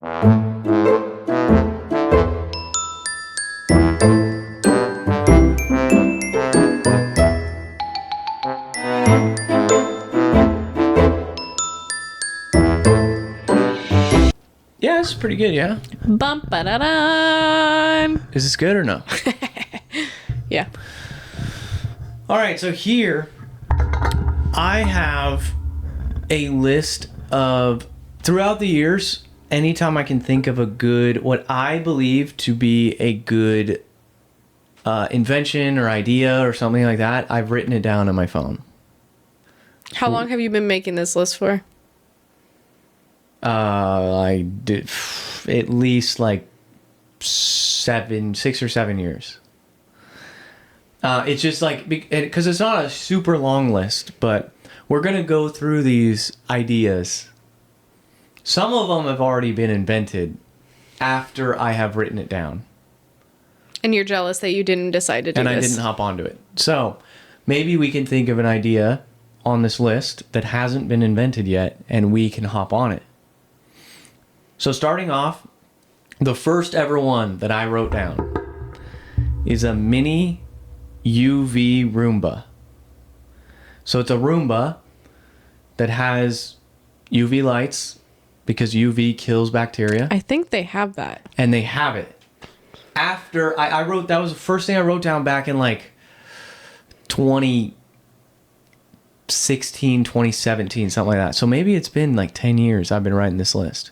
Yeah, it's pretty good, yeah. Bum ba da da. Is this good or no? Yeah. All right, so here I have a list of, throughout the years, anytime I can think of a good, what I believe to be a good invention or idea or something like that, I've written it down on my phone. How long have you been making this list for? I did at least like 6 or 7 years. It's just like, because it's not a super long list, but we're going to go through these ideas. Some of them have already been invented after I have written it down. And you're jealous that you didn't decide to do And this. I didn't hop onto it. So maybe we can think of an idea on this list that hasn't been invented yet, and we can hop on it. So starting off, the first ever one that I wrote down is a mini UV Roomba. So it's a Roomba that has UV lights because UV kills bacteria. I think they have that. And they have it. After I wrote, that was the first thing I wrote down back in like 2016, 2017, something like that. So maybe it's been like 10 years I've been writing this list.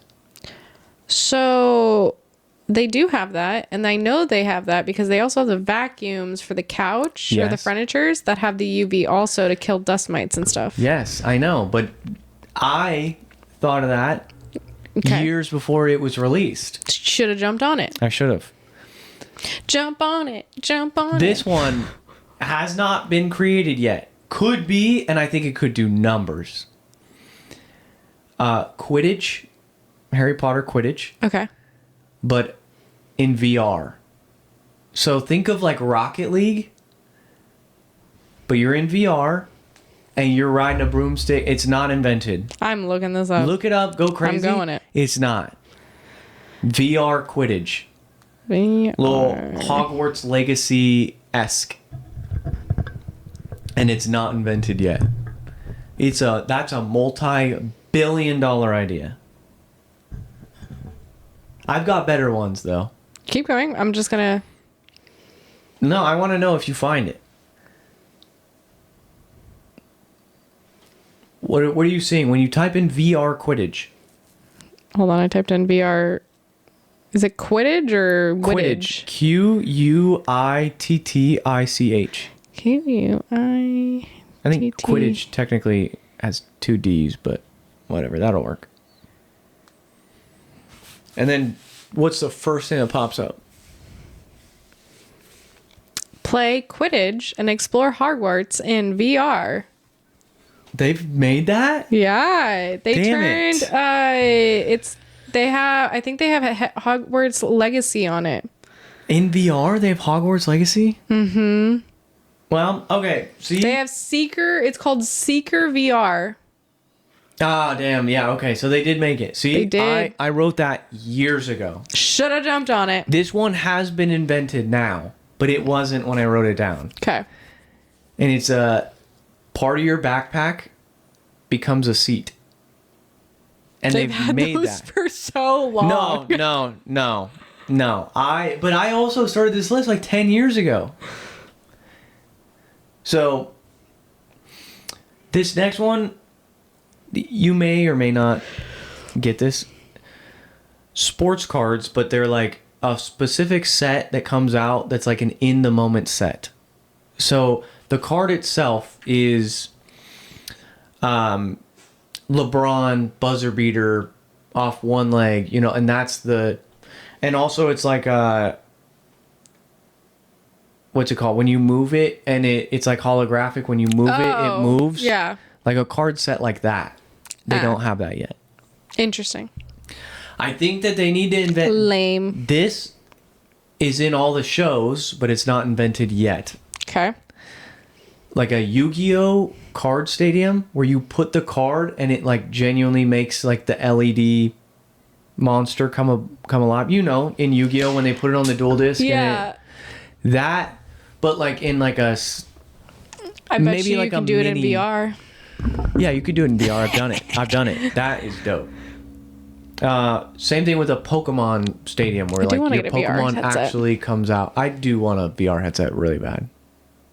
So they do have that, and I know they have that because they also have the vacuums for the couch or the Yes. furnitures that have the UV also to kill dust mites and stuff. Yes, I know, but I thought of that years before it was released. Should have jumped on it. I should have. Jump on it. Jump on it. This one has not been created yet. Could be, and I think it could do numbers. Quidditch, Harry Potter Quidditch, Okay. but in VR. So think of like Rocket League, but you're in VR and you're riding a broomstick. It's not invented. I'm looking this up. Look it up. Go crazy. I'm going it. It's not. VR Quidditch. VR. Little Hogwarts Legacy-esque. And it's not invented yet. That's a multi-billion-dollar idea. I've got better ones though. Keep going. I'm just gonna. No, I want to know if you find it. What are you seeing when you type in VR Quidditch? Hold on. I typed in VR. Is it Quidditch or Quidditch? Quittitch. Q-U-I. I think Quidditch technically has 2 D's, but whatever, that'll work. And then what's the first thing that pops up? Play Quidditch and explore Hogwarts in VR. They've made that? Yeah, they Damn turned. I think they have a Hogwarts Legacy on it. In VR, they have Hogwarts Legacy? Mm-hmm. Well, okay. See? They have Seeker. It's called Seeker VR. Ah, damn. Yeah, okay. So they did make it. See? They did. I wrote that years ago. Should have jumped on it. This one has been invented now, but it wasn't when I wrote it down. Okay. And it's a part of your backpack becomes a seat. And They've they've had made those that. for so long. No. But I also started this list like 10 years ago. So this next one, you may or may not get this. Sports cards, but they're like a specific set that comes out that's like an in the moment set. So the card itself is LeBron buzzer beater off one leg, and that's the, and also it's like what's it called when you move it, and it's like holographic. When you move it moves. Yeah. Like a card set like that. They don't have that yet. Interesting. I think that they need to invent. Lame. This is in all the shows, but it's not invented yet. Okay. Like a Yu-Gi-Oh card stadium where you put the card and it like genuinely makes like the LED monster come alive. You know, in Yu-Gi-Oh when they put it on the dual disc. Yeah. That, but like in like I bet maybe you like can a do it in mini- VR. Yeah, you could do it in VR. I've done it. That is dope. Same thing with a Pokemon Stadium where like wanna your get a VR Pokemon headset. actually comes out. I do want a VR headset really bad.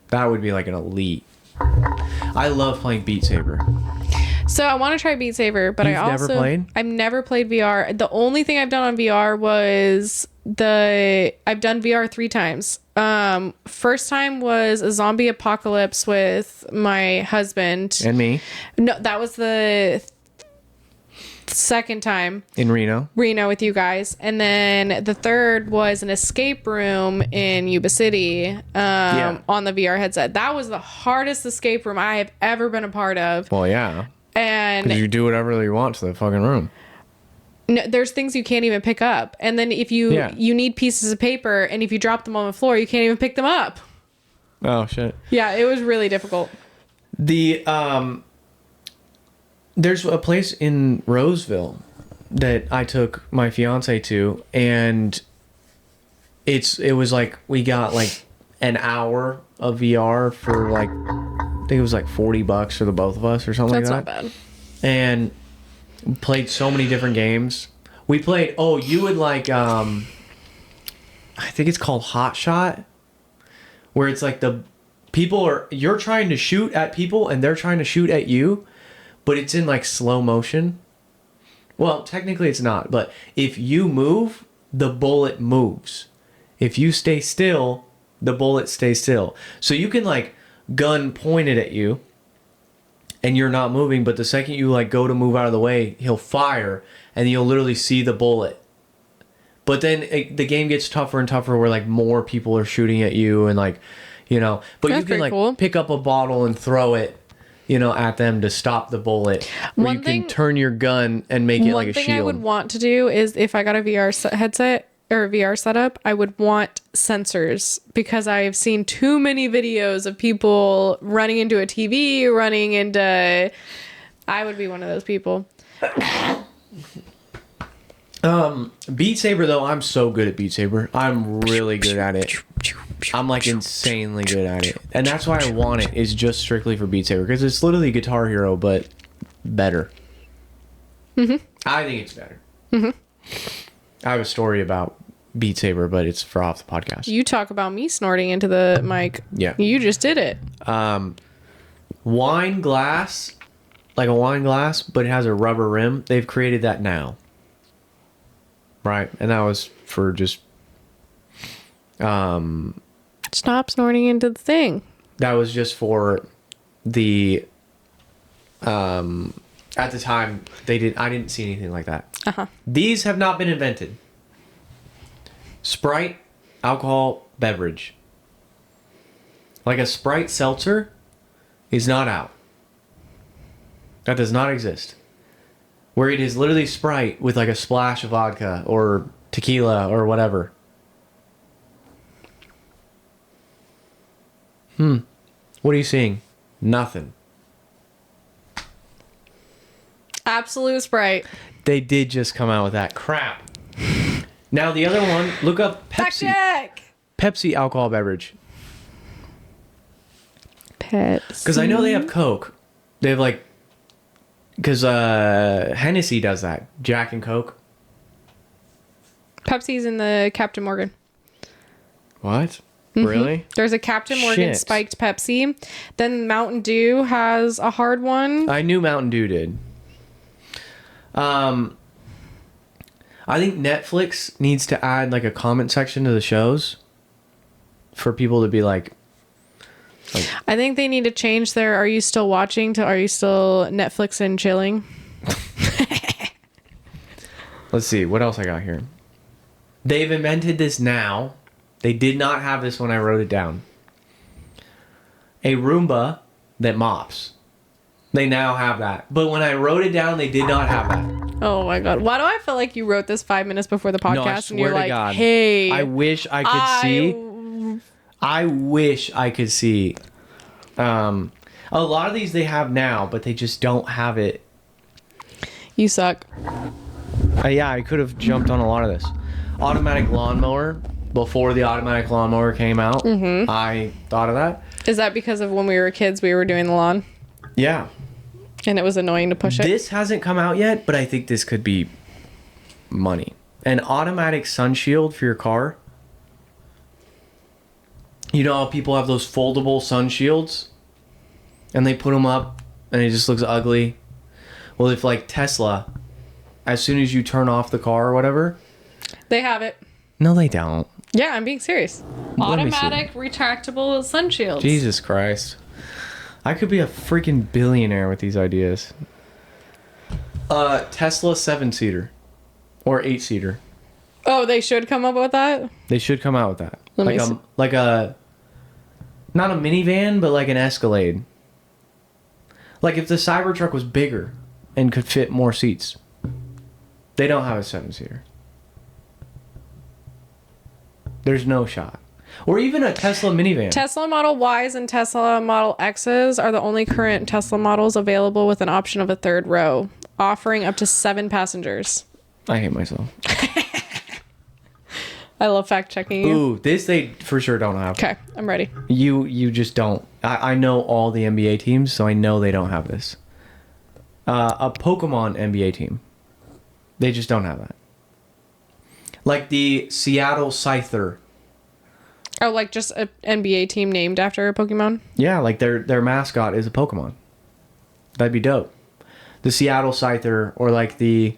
That would be like an elite. I love playing Beat Saber. So I want to try Beat Saber, but You've I never also played? I've never played VR. The only thing I've done on VR was I've done VR 3 times. First time was a zombie apocalypse with my husband. And me No, that was the second time. in Reno. Reno with you guys, and then the third was an escape room in Yuba City on the VR headset. That was the hardest escape room I have ever been a part of. Well, yeah. And Because you do whatever you want to the fucking room. no, there's things you can't even pick up, and then if you need pieces of paper, and if you drop them on the floor, you can't even pick them up. Oh shit. Yeah, it was really difficult. The there's a place in Roseville that I took my fiance to, and it was like we got like an hour of VR for like I think it was like $40 for the both of us or something That's like not that. bad. And played so many different games. We played. Oh, you would like. I think it's called Hot Shot, where it's like you're trying to shoot at people and they're trying to shoot at you, but it's in like slow motion. Well, technically it's not, but if you move, the bullet moves. If you stay still, the bullet stays still. So you can like gun pointed at you and you're not moving, but the second you like go to move out of the way, he'll fire and you'll literally see the bullet. But then the game gets tougher and tougher where like more people are shooting at you and like, you know, but That's you can pretty like cool. pick up a bottle and throw it, you know, at them to stop the bullet. Or One you thing- can turn your gun and make it like a One thing shield. I would want to do is if I got a VR headset or a VR setup, I would want sensors because I've seen too many videos of people running into a TV, running into. I would be one of those people. Beat Saber though, I'm so good at Beat Saber. I'm really good at it. I'm like insanely good at it. And that's why I want it, is just strictly for Beat Saber. Because it's literally Guitar Hero, but better. Mm-hmm. I think it's better. Mm-hmm. I have a story about Beat Saber, but it's for off the podcast. You talk about me snorting into the mic. Yeah. You just did it. Wine glass, like a wine glass, but it has a rubber rim. They've created that now. Right. And that was for just... Stop snorting into the thing. That was just for the... at the time, I didn't see anything like that. Uh-huh. These have not been invented. Sprite, alcohol, beverage. Like a Sprite seltzer is not out. That does not exist. Where it is literally Sprite with like a splash of vodka or tequila or whatever. What are you seeing? Nothing. Absolute Sprite. They did just come out with that crap. Now the other one, look up Fact Pepsi. check. Pepsi alcohol beverage. Pets. Because I know they have Coke. They have like... Because Hennessy does that. Jack and Coke. Pepsi's in the Captain Morgan. What? Really? There's a Captain Morgan Shit. spiked Pepsi. Then Mountain Dew has a hard one. I knew Mountain Dew did. I think Netflix needs to add like a comment section to the shows for people to be like, I think they need to change their "Are you still watching?" to "Are you still Netflix and chilling?" let's see, what else I got here? They've invented this now. They did not have this when I wrote it down. A Roomba that mops. They now have that. But when I wrote it down, they did not have that. Oh my god! Why do I feel like you wrote this 5 minutes before the podcast No, I and swear you're to like, God. "Hey, I wish I could see. I wish I could see. A lot of these they have now, but they just don't have it. You suck." Yeah, I could have jumped on a lot of this. Automatic lawnmower. Before the automatic lawnmower came out, I thought of that. Is that because of when we were kids, we were doing the lawn? Yeah. And it was annoying to push it? This hasn't come out yet, but I think this could be money. An automatic sun shield for your car. You know how people have those foldable sun shields? And they put them up, and it just looks ugly. Well, if like Tesla, as soon as you turn off the car or whatever... They have it. No, they don't. Yeah, I'm being serious. Let me see. Automatic retractable sun shields. Jesus Christ. I could be a freaking billionaire with these ideas. Tesla 7-seater. Or 8-seater. Oh, they should come up with that? They should come out with that. Let me see. Like a... Not a minivan, but like an Escalade. Like if the Cybertruck was bigger and could fit more seats. They don't have a 7-seater. There's no shot. Or even a Tesla minivan. Tesla Model Ys and Tesla Model X's are the only current Tesla models available with an option of a third row, offering up to 7 passengers. I hate myself. I love fact checking you. Ooh, this they for sure don't have. Okay, I'm ready. You just don't. I know all the NBA teams, so I know they don't have this. A Pokemon NBA team. They just don't have that. Like the Seattle Scyther. Oh, like just an NBA team named after a Pokemon? Yeah, like their mascot is a Pokemon. That'd be dope. The Seattle Scyther, or like the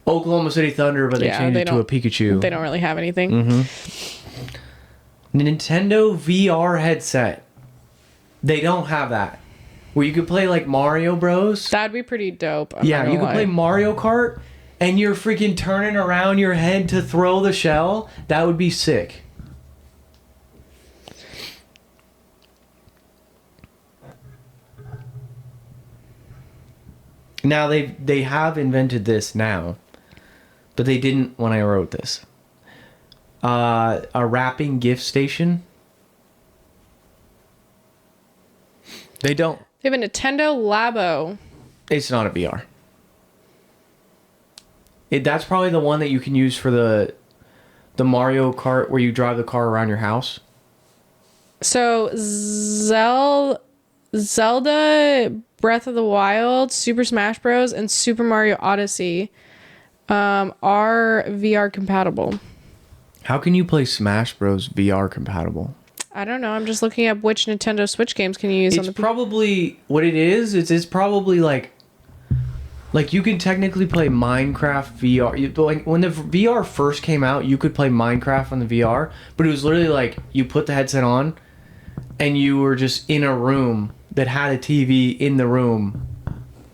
Oklahoma City Thunder, but they changed it to a Pikachu. They don't really have anything. Nintendo VR headset. They don't have that. Where you could play like Mario Bros. That'd be pretty dope. Yeah, you could play Mario Kart and you're freaking turning around your head to throw the shell. That would be sick. Now they have invented this now, but they didn't when I wrote this. A wrapping gift station. They don't. They have a Nintendo Labo. It's not a VR. That's probably the one that you can use for the Mario Kart where you drive the car around your house. So Zelda Breath of the Wild, Super Smash Bros, and Super Mario Odyssey are VR compatible. How can you play Smash Bros VR compatible? I don't know. I'm just looking up which Nintendo Switch games can you use on the... It's probably... What it is, it's probably like you can technically play Minecraft VR. Like when the VR first came out, you could play Minecraft on the VR, but it was literally like you put the headset on and you were just in a room that had a TV in the room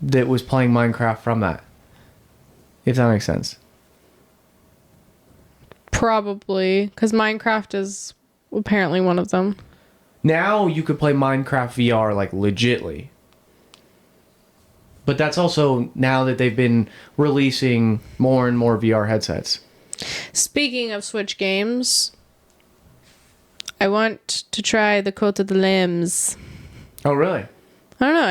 that was playing Minecraft from that. If that makes sense. Probably, because Minecraft is apparently one of them. Now you could play Minecraft VR like legitly. But that's also now that they've been releasing more and more VR headsets. Speaking of Switch games, I want to try the Cote de Limbs. Oh, really? I don't know.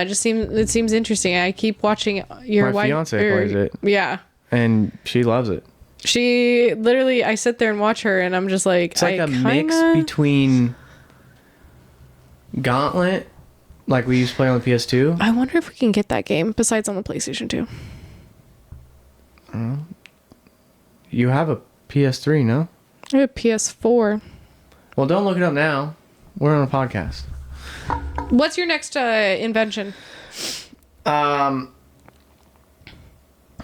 It seems interesting. I keep watching your My fiance plays it. Yeah. And she loves it. She literally, I sit there and watch her and I'm just like, it's like a mix between Gauntlet, like we used to play on the PS2. I wonder if we can get that game besides on the PlayStation 2. You have a PS3, no? I have a PS4. Well, don't look it up now. We're on a podcast. What's your next invention? Where am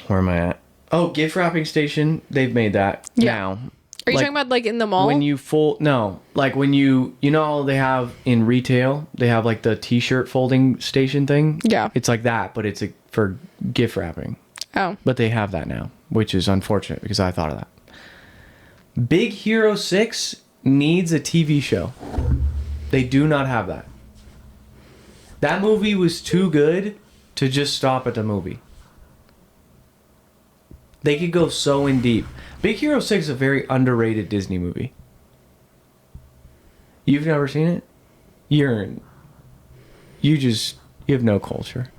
I at? Oh, gift wrapping station. They've made that now. Are you talking about like in the mall? When you fold, no, like when you know how they have in retail, they have like the t-shirt folding station thing. Yeah. It's like that, but it's for gift wrapping. Oh. But they have that now, which is unfortunate because I thought of that. Big Hero 6 needs a TV show. They do not have that. That movie was too good to just stop at the movie. They could go so in deep. Big Hero 6 is a very underrated Disney movie. You've never seen it? You have no culture.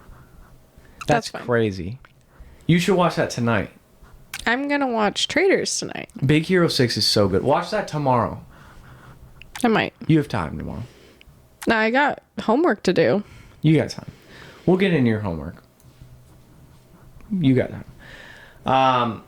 That's fine. crazy. You should watch that tonight. I'm gonna watch Traitors tonight. Big Hero 6 is so good. Watch that tomorrow. I might. You have time tomorrow. No, I got homework to do. You got time. We'll get into your homework. You got time.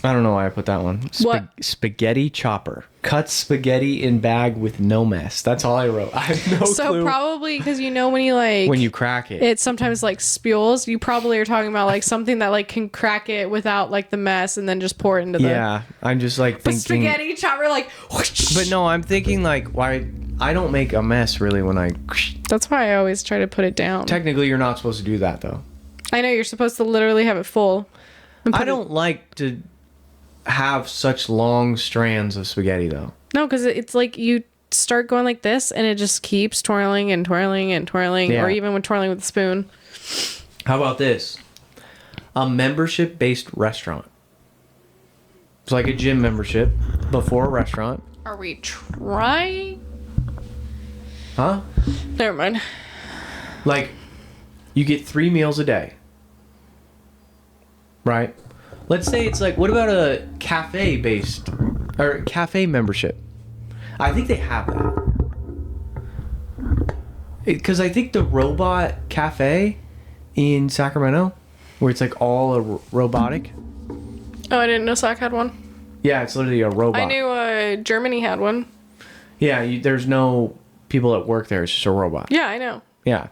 I don't know why I put that one. What? Spaghetti chopper. Cuts spaghetti in bag with no mess. That's all I wrote. I have no So clue. probably because you know when you like When you crack it. it sometimes like spewels. You probably are talking about like something that like can crack it without like the mess and then just pour it into the. Yeah, I'm just like But thinking. spaghetti chopper like. Whoosh. But no, I'm thinking like why I don't make a mess really when I. That's why I always try to put it down. Technically, you're not supposed to do that though. I know you're supposed to literally have it full. and I put it- don't like to have such long strands of spaghetti though. No, because it's like you start going like this and it just keeps twirling and twirling and twirling, Yeah. or even when twirling with a spoon. How about this? A membership-based restaurant. It's like a gym membership before a restaurant. Are we trying? Huh? Never mind. Like, you get 3 meals a day. Right? Let's say it's like, what about a cafe-based, or cafe membership? I think they have that. Because I think the Robot Cafe in Sacramento, where it's like all robotic. Oh, I didn't know Sac had one. Yeah, it's literally a robot. I knew Germany had one. Yeah, there's no people that work there. It's just a robot. Yeah, I know. Yeah.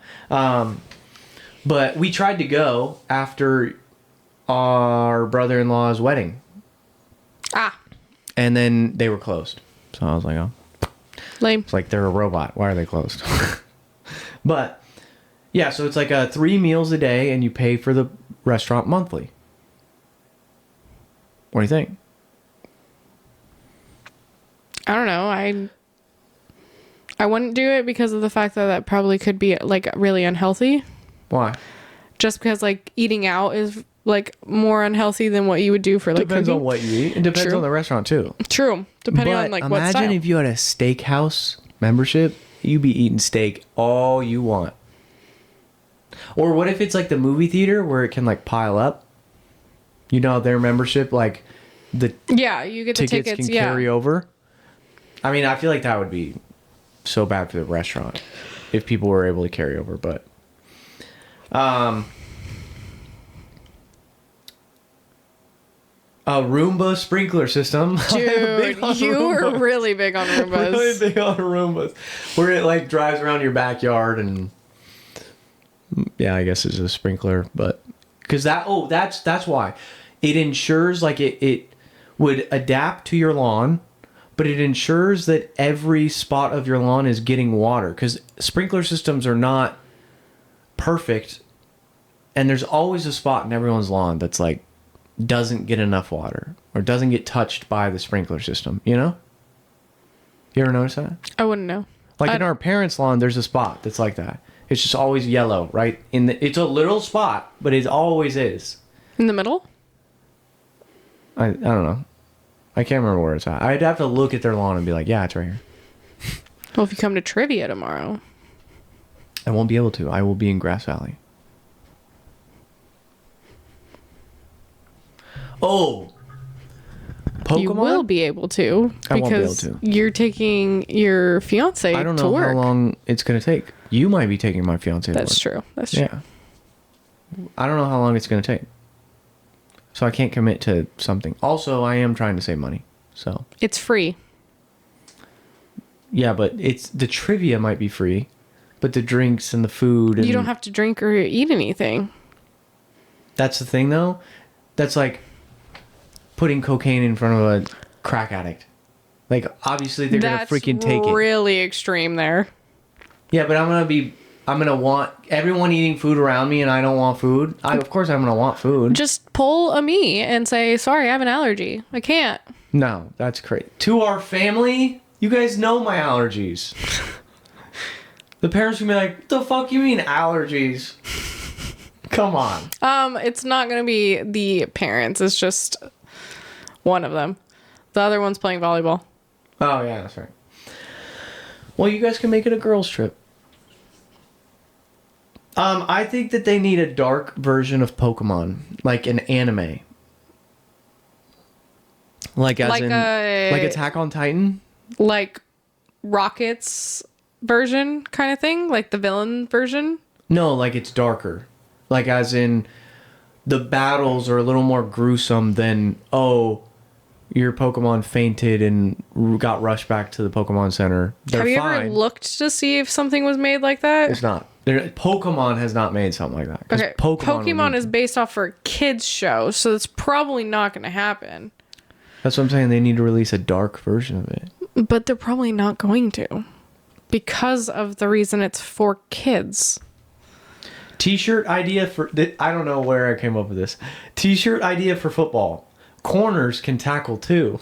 But we tried to go after our brother-in-law's wedding. Ah, And then they were closed. So I was like, oh. lame. It's like they're a robot. Why are they closed? But, yeah, so it's like 3 meals a day and you pay for the restaurant monthly. What do you think? I don't know. I wouldn't do it because of the fact that that probably could be like really unhealthy. Why? Just because like eating out is like more unhealthy than what you would do for like Depends cooking. on what you eat. It depends True. on the restaurant, too. True. Depending But on like what imagine style. if you had a steakhouse membership, you'd be eating steak all you want. Or what if it's like the movie theater where it can like pile up? You know, their membership, like the Yeah, you get the tickets tickets. can Yeah. carry over. I mean, I feel like that would be so bad for the restaurant if people were able to carry over, but a Roomba sprinkler system. Dude, you were really big on Roombas. Really big on Roombas, where it like drives around your backyard and yeah, I guess it's a sprinkler, but because that's why it ensures like it would adapt to your lawn, but it ensures that every spot of your lawn is getting water because sprinkler systems are not perfect, and there's always a spot in everyone's lawn that's like doesn't get enough water or doesn't get touched by the sprinkler system, you know? You ever notice that? I wouldn't know. Like in our parents' lawn, there's a spot that's like that. It's just always yellow, right? It's a little spot, but it always is. In the middle? I don't know. I can't remember where it's at. I'd have to look at their lawn and be like, yeah, it's right here. Well, if you come to trivia tomorrow. I won't be able to. I will be in Grass Valley. Oh, Pokemon? You will be able to. I won't be able Because to. you're taking your fiance I don't to know work. how long it's going to take. You might be taking my fiance to work. That's true. That's true. Yeah. I don't know how long it's going to take. So I can't commit to something. Also, I am trying to save money. So, It's free. yeah, but the trivia might be free, but the drinks and the food and You don't have to drink or eat anything. That's the thing though. That's like putting cocaine in front of a crack addict. Like obviously they're That's going to freaking take it. really extreme there. Yeah, but I'm going to want everyone eating food around me and I don't want food. Of course I'm going to want food. Just pull a me and say, sorry, I have an allergy. I can't. No, that's crazy. To our family, you guys know my allergies. The parents will be like, what the fuck you mean allergies? Come on. It's not going to be the parents. It's just one of them. The other one's playing volleyball. Oh, yeah, that's right. Well, you guys can make it a girls' trip. I think that they need a dark version of Pokemon, like an anime. Like as Like in a like Attack on Titan? like Rocket's version kind of thing, like the villain version. No, like it's darker. Like as in the battles are a little more gruesome than your Pokemon fainted and got rushed back to the Pokemon Center. They're Have you fine. ever looked to see if something was made like that? It's not. Pokemon has not made something like that. 'Cause Okay, Pokemon Pokemon is based off for a kids show, so it's probably not going to happen. That's what I'm saying. They need to release a dark version of it. But they're probably not going to, because of the reason it's for kids. T-shirt idea for... I don't know where I came up with this. T-shirt idea for football. Corners can tackle too.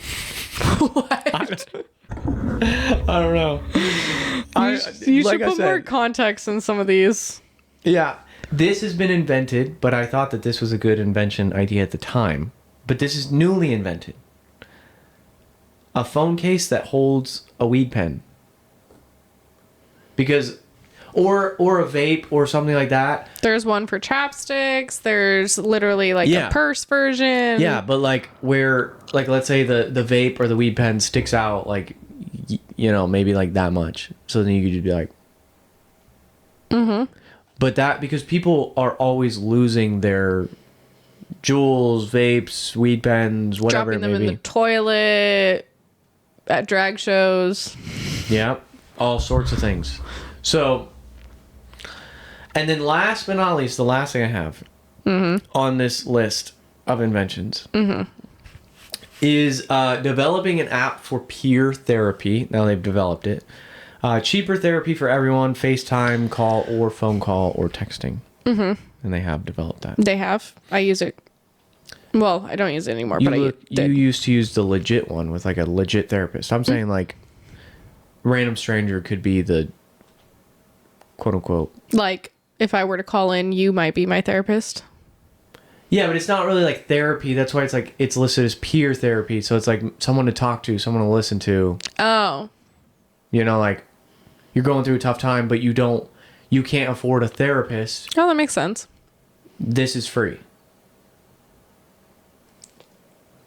What? I don't know. You should put more context in some of these. Yeah. This has been invented, but I thought that this was a good invention idea at the time. But this is newly invented. A phone case that holds a weed pen. Because... Or a vape or something like that. There's one for chapsticks. There's literally like a purse version. Yeah, but like where, like let's say the vape or the weed pen sticks out like, maybe like that much. So then you could just be like. Mm-hmm. But that, because people are always losing their jewels, vapes, weed pens, whatever dropping it may them in be. the toilet, at drag shows. Yeah, all sorts of things. So... And then last but not least, the last thing I have on this list of inventions is developing an app for peer therapy. Now they've developed it. Cheaper therapy for everyone, FaceTime, call, or phone call, or texting. Mm-hmm. And they have developed that. They have. I use it. Well, I don't use it anymore, but I did. You used to use the legit one with like a legit therapist. I'm saying like random stranger could be the quote unquote. Like, if I were to call in, you might be my therapist. Yeah, but it's not really like therapy. That's why it's listed as peer therapy. So it's like someone to talk to, someone to listen to. Oh. Like you're going through a tough time, but you can't afford a therapist. Oh, that makes sense. This is free.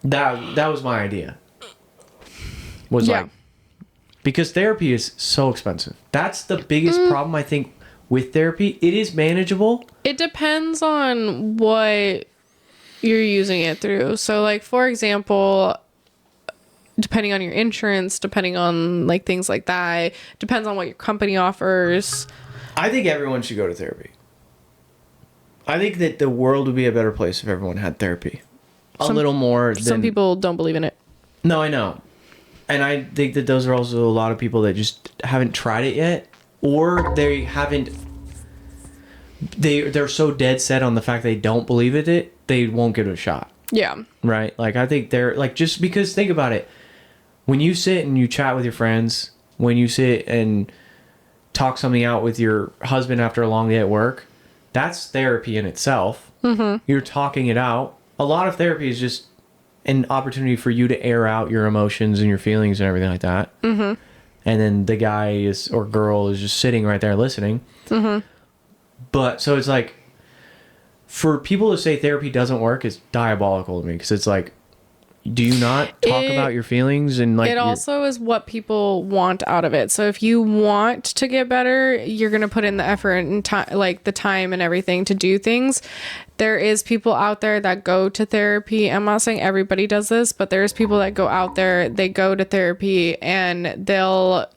That was my idea. Because therapy is so expensive. That's the biggest problem I think with therapy. It is manageable. It depends on what you're using it through. So like, for example, depending on your insurance, depending on like things like that, depends on what your company offers. I think everyone should go to therapy. I think that the world would be a better place if everyone had therapy. A little more than... Some people don't believe in it. No, I know. And I think that those are also a lot of people that just haven't tried it yet. Or they haven't... They're so dead set on the fact they don't believe it, they won't give it a shot. Yeah. Right? Like, I think they're... Like, just because... Think about it. When you sit and you chat with your friends, when you sit and talk something out with your husband after a long day at work, that's therapy in itself. Mm-hmm. You're talking it out. A lot of therapy is just an opportunity for you to air out your emotions and your feelings and everything like that. Mm-hmm. And then the guy or girl is just sitting right there listening. Mm-hmm. But so it's like, for people to say therapy doesn't work is diabolical to me, because it's like, do you not talk about your feelings? And like, it also is what people want out of it. So if you want to get better, you're going to put in the effort and time, like the time and everything to do things. There is people out there that go to therapy. I'm not saying everybody does this, but there's people that go out there, they go to therapy and they'll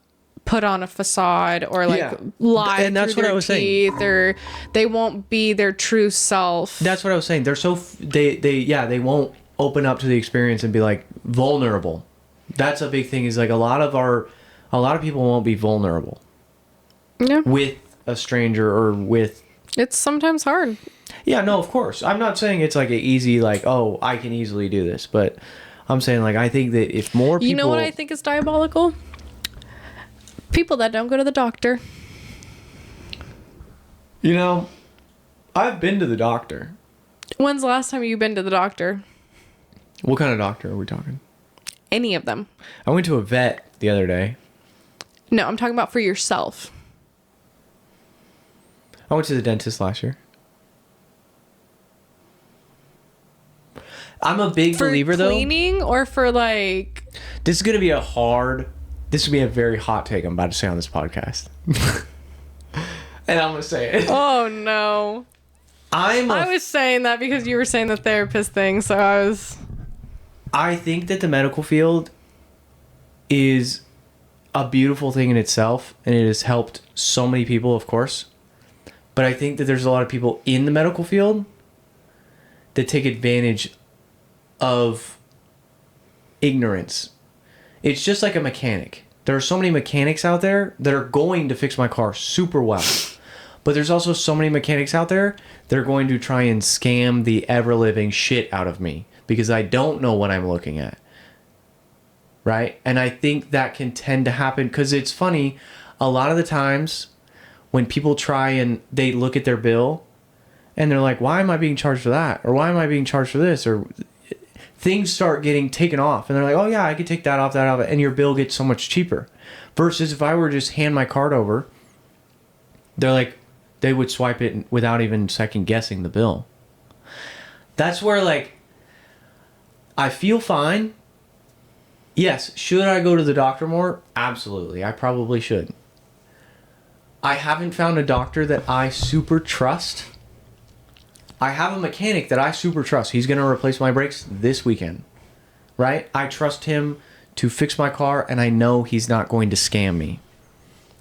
put on a facade or like lie and that's through what their I was teeth, saying. or they won't be their true self. That's what I was saying. They're so they won't open up to the experience and be like vulnerable. That's a big thing, is like a lot of people won't be vulnerable with a stranger or with... It's sometimes hard. Yeah, no, of course. I'm not saying it's like an easy, like, oh, I can easily do this, but I'm saying like, I think that if more people... You know what I think is diabolical? People that don't go to the doctor. You know, I've been to the doctor. When's the last time you've been to the doctor? What kind of doctor are we talking? Any of them. I went to a vet the other day. No, I'm talking about for yourself. I went to the dentist last year. I'm a big believer, though. For cleaning or for like... This is going to be a very hot take I'm about to say on this podcast. And I'm going to say it. Oh, no. I was saying that because you were saying the therapist thing, so I think that the medical field is a beautiful thing in itself, and it has helped so many people, of course. But I think that there's a lot of people in the medical field that take advantage of ignorance. It's just like a mechanic. There are so many mechanics out there that are going to fix my car super well. But there's also so many mechanics out there that are going to try and scam the ever-living shit out of me because I don't know what I'm looking at. Right? And I think that can tend to happen because it's funny. A lot of the times when people try and they look at their bill and they're like, why am I being charged for that? Or why am I being charged for this? Or things start getting taken off and they're like, oh yeah, I could take that off, and your bill gets so much cheaper. Versus if I were to just hand my card over, they would swipe it without even second guessing the bill. That's where I feel fine. Yes, should I go to the doctor more? Absolutely, I probably should. I haven't found a doctor that I super trust. I have a mechanic that I super trust. He's going to replace my brakes this weekend. Right? I trust him to fix my car, and I know he's not going to scam me.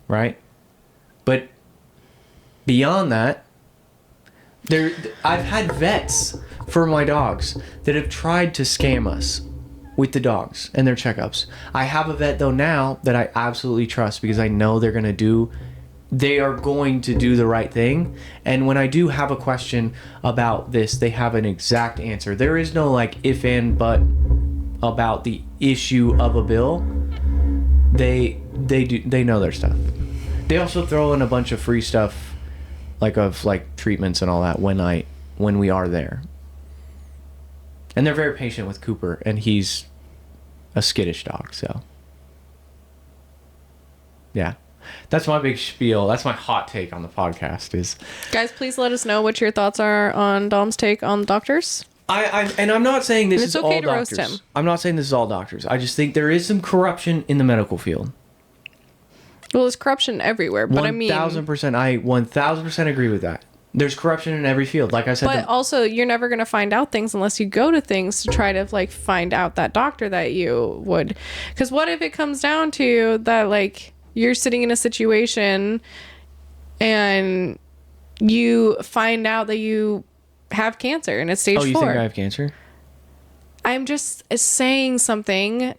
Right? But beyond that, I've had vets for my dogs that have tried to scam us with the dogs and their checkups. I have a vet, though, now that I absolutely trust because I know they are going to do the right thing. And when I do have a question about this, they have an exact answer. There is no if and but about the issue of a bill. They know their stuff. They also throw in a bunch of free stuff of treatments and all that when we are there. And they're very patient with Cooper, and he's a skittish dog, so yeah. That's my big spiel. That's my hot take on the podcast is... Guys, please let us know what your thoughts are on Dom's take on doctors. I'm not saying this is okay all to doctors. roast him. I'm not saying this is all doctors. I just think there is some corruption in the medical field. Well, there's corruption everywhere, but 1,000%. I 1,000% agree with that. There's corruption in every field. Like I said... But also, you're never going to find out things unless you go to things to try to, find out that doctor that you would... Because what if it comes down to that, you're sitting in a situation and you find out that you have cancer and it's stage 4. Oh, you think I have cancer? I'm just saying something.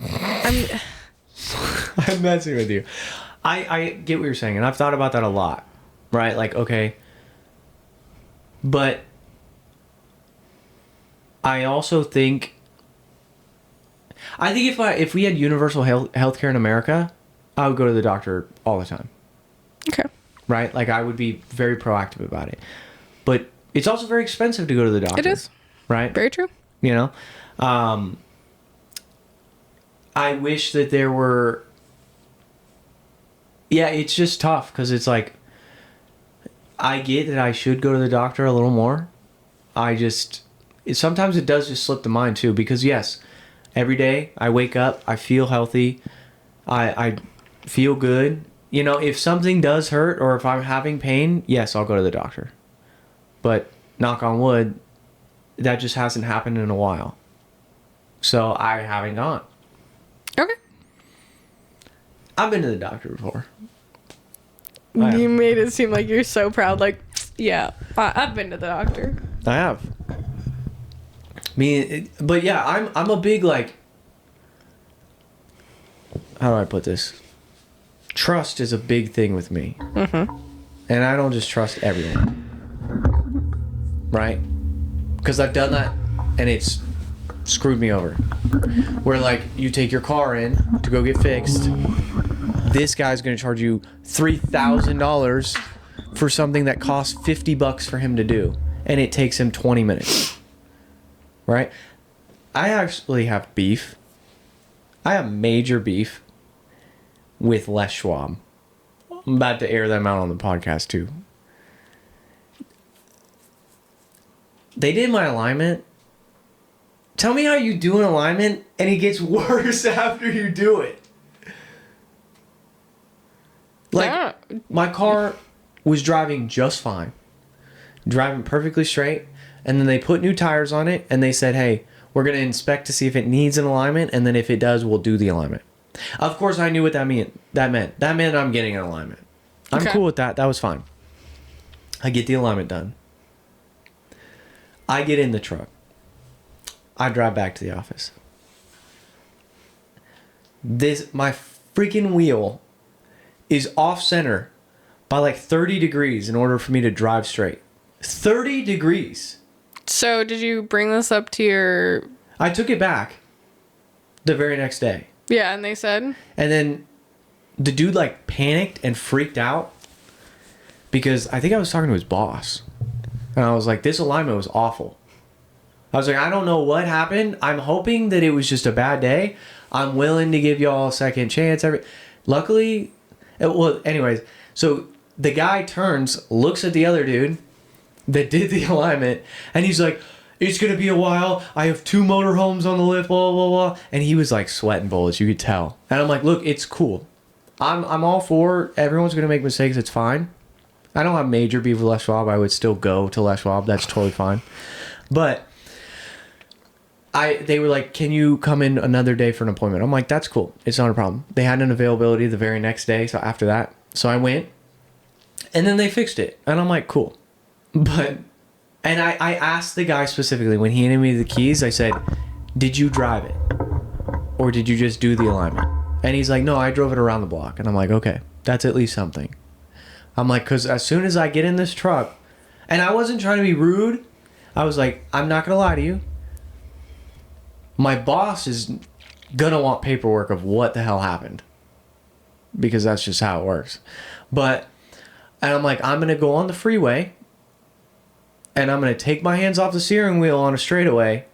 I'm messing with you. I get what you're saying, and I've thought about that a lot. Right? Okay. But I also think... if we had universal healthcare in America... I would go to the doctor all the time. Okay. Right? I would be very proactive about it. But it's also very expensive to go to the doctor. It is. Right? Very true. I wish that there were... Yeah, it's just tough because it's I get that I should go to the doctor a little more. Sometimes it does just slip the mind too because yes, every day I wake up, I feel healthy. I feel good. If something does hurt or if I'm having pain, yes, I'll go to the doctor. But knock on wood, that just hasn't happened in a while. So I haven't gone. Okay. I've been to the doctor before. You made it seem like you're so proud. Yeah, I've been to the doctor. I have. But yeah, I'm a big how do I put this? Trust is a big thing with me. Mm-hmm. And I don't just trust everyone. Right? Because I've done that and it's screwed me over. Where you take your car in to go get fixed. This guy's going to charge you $3,000 for something that costs $50 for him to do. And it takes him 20 minutes. Right? I actually have beef. I have major beef with Les Schwab. I'm about to air them out on the podcast too. they did my alignment. Tell me how you do an alignment and it gets worse after you do it. Like, Yeah. my car was driving just fine. Driving perfectly straight. And then they put new tires on it and they said, hey, we're going to inspect to see if it needs an alignment. And then if it does, we'll do the alignment. Of course, I knew what that meant. That meant I'm getting an alignment. I'm Okay. cool with that. That was fine. I get the alignment done. I get in the truck. I drive back to the office. My freaking wheel is off center by like 30 degrees in order for me to drive straight. 30 degrees. So did you bring this up to your... I took it back the very next day. Yeah, and they said? And then the dude like panicked and freaked out because I think I was talking to his boss. And I was like, this alignment was awful. I was like, I don't know what happened. I'm hoping that it was just a bad day. I'm willing to give y'all a second chance. Luckily, well, anyways, so the guy turns, looks at the other dude that did the alignment, and he's like, it's going to be a while. I have 2 motorhomes on the lift, blah, blah, blah. And he was like sweating bullets. You could tell. And I'm like, look, it's cool. I'm all for everyone's going to make mistakes. It's fine. I don't have major beef with Les Schwab. I would still go to Les Schwab. That's totally fine. But they were like, can you come in another day for an appointment? I'm like, that's cool. It's not a problem. They had an availability the very next day. So after that, so I went and then they fixed it. And I'm like, cool. But, and I asked the guy specifically when he handed me the keys, I said, did you drive it? Or did you just do the alignment? And he's like, no, I drove it around the block. And I'm like, okay, that's at least something. I'm like, because as soon as I get in this truck, and I wasn't trying to be rude. I was like, I'm not going to lie to you. My boss is going to want paperwork of what the hell happened. Because that's just how it works. And I'm like, I'm going to go on the freeway. And I'm going to take my hands off the steering wheel on a straightaway.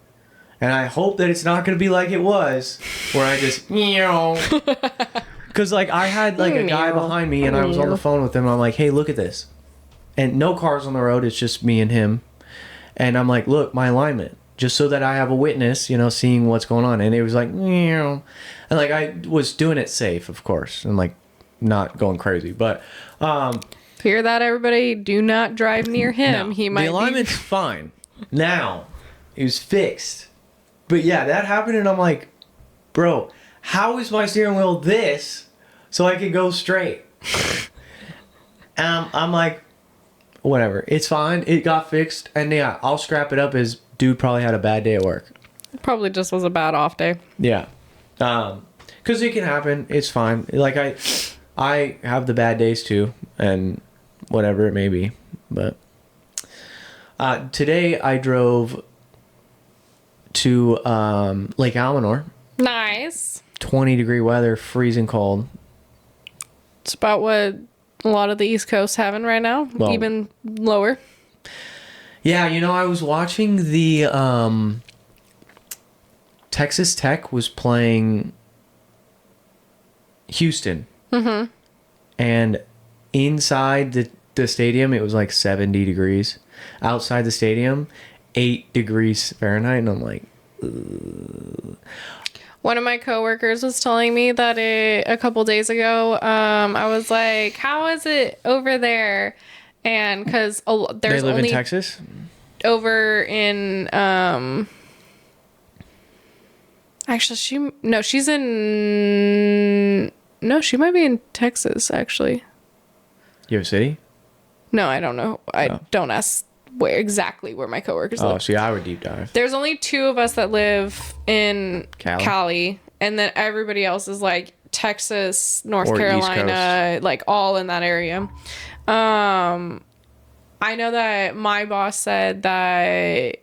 And I hope that it's not going to be like it was. Where I just, because like I had like a guy behind me and I was on the phone with him. I'm like, hey, look at this. And no cars on the road. It's just me and him. And I'm like, look, my alignment. Just so that I have a witness, seeing what's going on. And it was like, and like I was doing it safe, of course. And like not going crazy. But Hear that, everybody? Do not drive near him. no, He might the alignment's fine. Now, it was fixed. But yeah, that happened and I'm like, bro, how is my steering wheel this so I can go straight? I'm like, whatever. It's fine. It got fixed. And yeah, I'll scrap it up as dude probably had a bad day at work. Probably just was a bad off day. Yeah. Because it can happen. It's fine. Like I have the bad days too. And whatever it may be. But today I drove to Lake Almanor. Nice. 20-degree weather, freezing cold. It's about what a lot of the East Coast having right now. Well, even lower. Yeah, I was watching the Texas Tech was playing Houston. Mm-hmm. And inside the stadium, it was like 70 degrees. Outside the stadium, 8 degrees Fahrenheit. And I'm like, ugh. One of my coworkers was telling me that a couple days ago, I was like, how is it over there? And because there's they live only in Texas? over in actually she might be in Texas actually. Your city? No, I don't know. I don't ask where my coworkers live. Oh, see, I would deep dive. There's only 2 of us that live in Cali, and then everybody else is like Texas, North Or Carolina, like all in that area. I know that my boss said that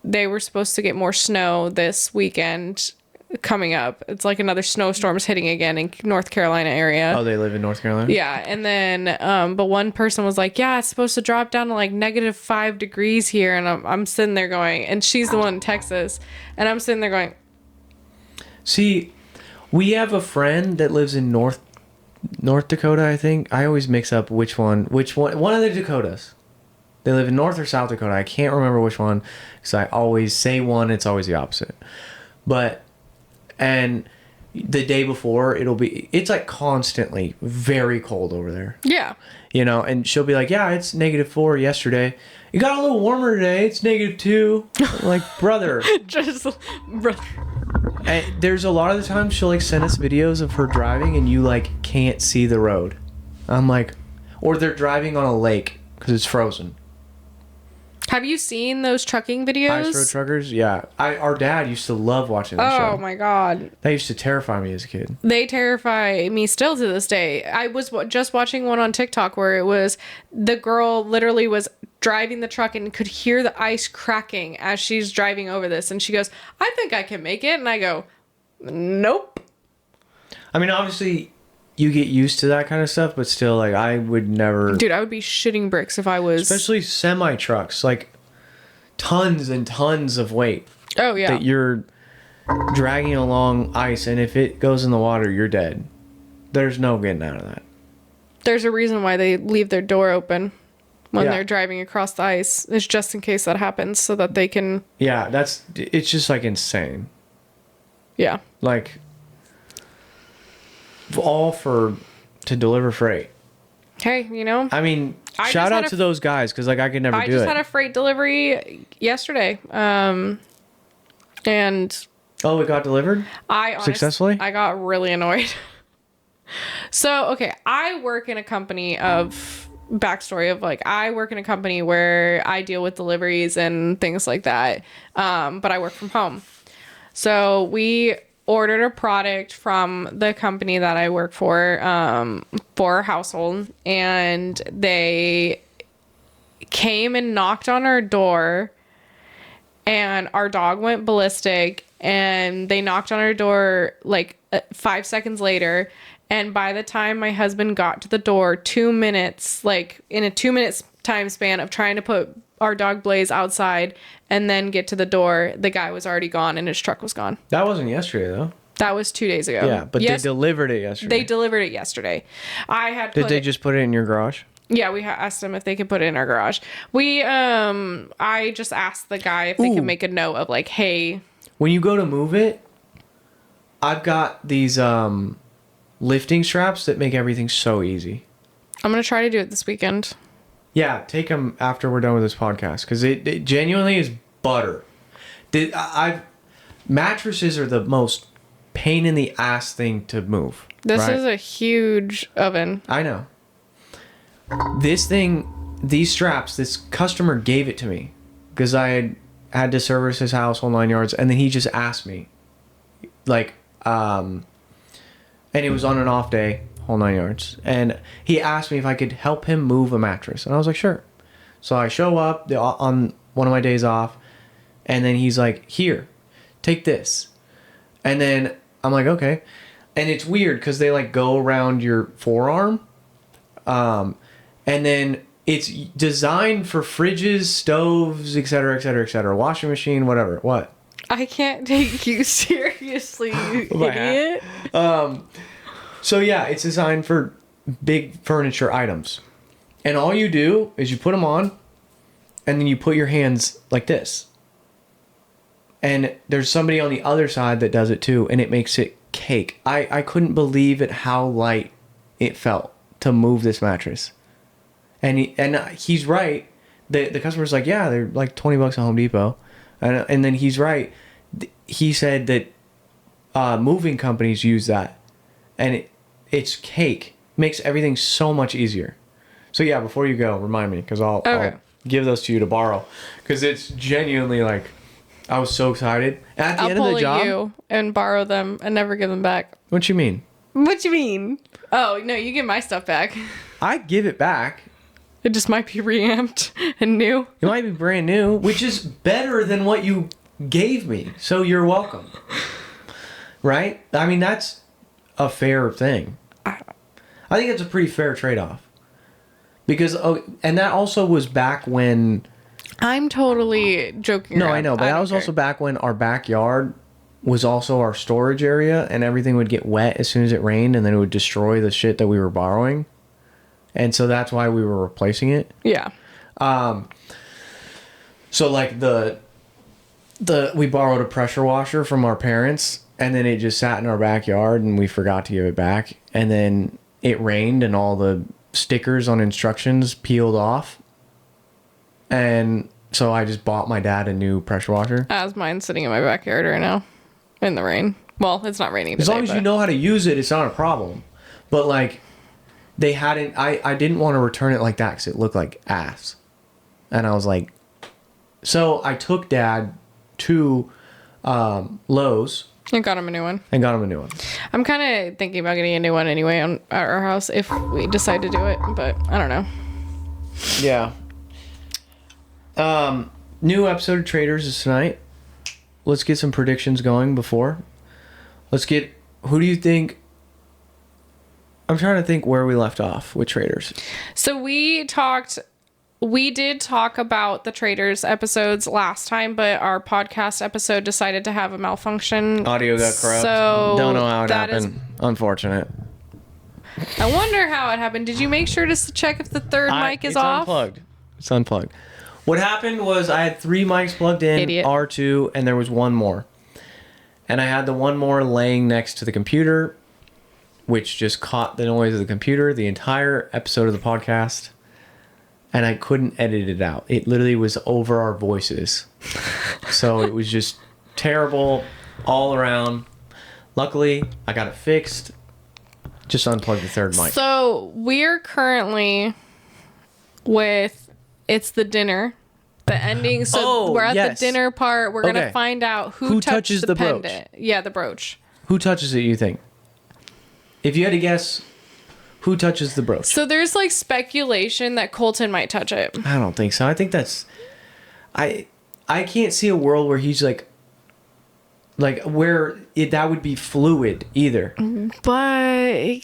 they were supposed to get more snow this weekend coming up. It's like another snowstorm's hitting again in North Carolina area. Oh, they live in North Carolina? Yeah, and then but one person was like, yeah, it's supposed to drop down to like -5 degrees here, and I'm sitting there going, and she's the one in Texas, and I'm sitting there going, see, we have a friend that lives in North Dakota, I think. I always mix up which one of the Dakotas. They live in North or South Dakota. I can't remember which one because I always say one. It's always the opposite. But, and the day before, it's like constantly very cold over there. Yeah. You know, and she'll be like, yeah, it's -4 yesterday. It got a little warmer today. It's -2. I'm like, brother. Just, brother. And there's a lot of the times she'll like send us videos of her driving and you like can't see the road. I'm like, or they're driving on a lake because it's frozen. Have you seen those trucking videos? Ice road truckers, yeah. Our dad used to love watching that show. Oh my god, That used to terrify me as a kid. they terrify me still to this day. I was just watching one on TikTok where it was the girl literally was driving the truck and could hear the ice cracking as she's driving over this, and she goes, "I think I can make it," and I go, "Nope." I mean, obviously, you get used to that kind of stuff, but still, like, I would never. Dude, I would be shitting bricks if I was. Especially semi trucks, like tons and tons of weight. Oh yeah. That you're dragging along ice, and if it goes in the water, you're dead. There's no getting out of that. There's a reason why they leave their door open when Yeah. they're driving across the ice. It's just in case that happens so that they can. Yeah, it's just like insane. Yeah. Like, all to deliver freight. Hey, you know. I mean, I shout just out had to those guys because like I could never I do just it. had a freight delivery yesterday. And Oh, it got delivered successfully? I got really annoyed. So, okay, I work in a company of backstory of like I work in a company where I deal with deliveries and things like that. But I work from home. So we ordered a product from the company that I work for our household, and they came and knocked on our door, and our dog went ballistic, and they knocked on our door like 5 seconds later, and by the time my husband got to the door, 2 minutes, like in a 2 minutes time span of trying to put our dog Blaze outside and then get to the door, the guy was already gone and his truck was gone. That wasn't yesterday though. That was 2 days ago. Yeah, but they delivered it yesterday. They delivered it yesterday. Did they just put it in your garage? Yeah, we asked them if they could put it in our garage. I just asked the guy if they could make a note of like, hey. When you go to move it, I've got these lifting straps that make everything so easy. I'm going to try to do it this weekend. Yeah, take them after we're done with this podcast because it genuinely is butter. Mattresses are the most pain in the ass thing to move. This is a huge oven. I know. These straps, this customer gave it to me because I had to service his house whole 9 yards, and then he just asked me, like, and it was on an off day, whole 9 yards, and he asked me if I could help him move a mattress, and I was like, sure. So I show up on one of my days off, and then he's like, here, take this, and then I'm like, okay, and it's weird because they like go around your forearm, and then it's designed for fridges, stoves, etc., etc., etc., washing machine, whatever. What? I can't take you seriously, you idiot. So yeah, it's designed for big furniture items. And all you do is you put them on, and then you put your hands like this. And there's somebody on the other side that does it too, and it makes it cake. I couldn't believe it how light it felt to move this mattress. And he's right. The customer's like, yeah, they're like $20 at Home Depot. And then he's right. He said that moving companies use that. And it's cake. Makes everything so much easier. So yeah, before you go, remind me, because I'll give those to you to borrow. Because it's genuinely like, I was so excited. And at the end of the job, you and borrow them and never give them back. What you mean? What you mean? Oh, no, you get my stuff back. I give it back. It just might be reamped and new. It might be brand new, which is better than what you gave me. So you're welcome. Right? I mean, that's a fair thing. I think it's a pretty fair trade-off. Because, and that also was back when... I'm totally joking No, around. I know, but that was also back when our backyard was also our storage area, and everything would get wet as soon as it rained, and then it would destroy the shit that we were borrowing. And so that's why we were replacing it. Yeah. So like we borrowed a pressure washer from our parents, and then it just sat in our backyard, and we forgot to give it back. And then it rained, and all the stickers on instructions peeled off. And so I just bought my dad a new pressure washer. As mine's sitting in my backyard right now, in the rain. Well, it's not raining today. As long as you know how to use it, it's not a problem. But like, they hadn't. I didn't want to return it like that because it looked like ass. And I was like, so I took Dad to Lowe's and got him a new one. I'm kind of thinking about getting a new one anyway at our house if we decide to do it, but I don't know. Yeah. New episode of Traitors is tonight. Let's get some predictions going before. Who do you think? I'm trying to think where we left off with Traitors. So we did talk about the Traitors episodes last time, but our podcast episode decided to have a malfunction. Audio got corrupt. So don't know how it happened. Unfortunate. I wonder how it happened. Did you make sure to check if the third mic is off? It's unplugged. What happened was I had 3 mics plugged in, Idiot. R2, and there was one more. And I had the one more laying next to the computer, which just caught the noise of the computer the entire episode of the podcast. And I couldn't edit it out. It literally was over our voices. So it was just terrible all around. Luckily, I got it fixed. Just unplugged the third mic. So we're currently with It's the Dinner. The ending. So we're at the dinner part. We're going to find out who touches the pendant. Brooch. Yeah, the brooch. Who touches it, you think? If you had to guess, who touches the brooch? So there's like speculation that Colton might touch it. I don't think so. I think that's... I can't see a world where he's like where that would be fluid either. But he